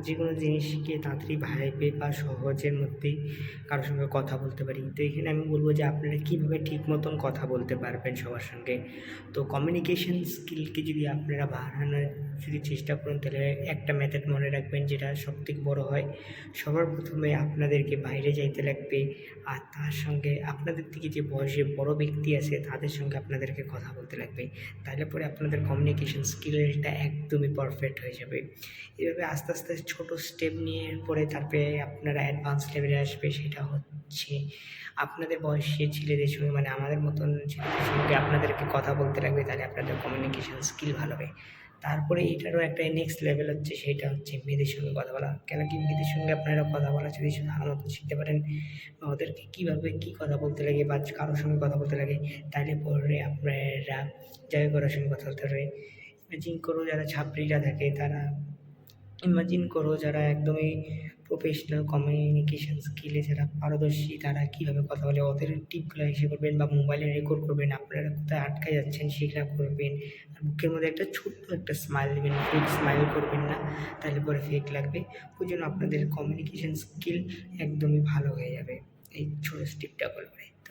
যে কোনো জিনিস শিখে তাড়াতাড়ি ভাইবে বা সহজের মধ্যেই কারোর সঙ্গে কথা বলতে পারি। তো এখানে আমি বলব যে আপনারা কীভাবে ঠিক মতন কথা বলতে পারবেন সবার সঙ্গে। তো কমিউনিকেশন স্কিলকে যদি আপনারা বাড়ানোর যদি চেষ্টা করেন, তাহলে একটা মেথড মনে রাখবেন যেটা সবথেকে বড় হয়। সবার প্রথমে আপনাদেরকে বাইরে যাইতে লাগবে, আর তার সঙ্গে আপনাদের থেকে যে বয়সে বড় ব্যক্তি আছে তাদের সঙ্গে আপনাদেরকে কথা বলতে লাগবে। তাহলে পরে আপনাদের কমিউনিকেশন স্কিলটা একদমই পারফেক্ট হয়ে যাবে। এভাবে আস্তে আস্তে ছোট স্টেপ নিয়ে পরে তারপরে আপনারা অ্যাডভান্স লেভেলে আসবে। সেটা হচ্ছে আপনাদের বয়সী ছেলেদের সঙ্গে, মানে আমাদের মতন ছেলেদের সঙ্গে আপনাদেরকে কথা বলতে লাগবে, তাহলে আপনাদের কমিউনিকেশন স্কিল ভালো হবে। তারপরে এটারও একটা নেক্সট লেভেল হচ্ছে, সেটা হচ্ছে মেয়েদের সঙ্গে কথা বলা। কেন কি মেয়েদের সঙ্গে আপনারা কথা বলা যদি ভালো মতো শিখতে পারেন, বা ওদেরকে কীভাবে কী কথা বলতে লাগে বা কারোর সঙ্গে কথা বলতে লাগে, তাহলে পরে আপনারা যাই কারোর সঙ্গে কথা বলতে পারবে। ইমাজিন করো যারা ছাত্রীরা থাকে তারা, ইমাজিন করো যারা একদমই প্রফেশনাল কমিউনিকেশন স্কিলে যারা পারদর্শী, তারা কীভাবে কথা বলে ওদের টিপগুলো এসে করবেন বা মোবাইলে রেকর্ড করবেন। আপনারা কোথায় আটকে যাচ্ছেন সেটা করবেন। আর মুখের মধ্যে একটা ছোট্ট একটা স্মাইল দেবেন, ফেক স্মাইল করবেন না, তাহলে পরে ফেক লাগবে। ওই জন্য আপনাদের কমিউনিকেশন স্কিল একদমই ভালো হয়ে যাবে এই ছোটো স্টেপটা করলে। তো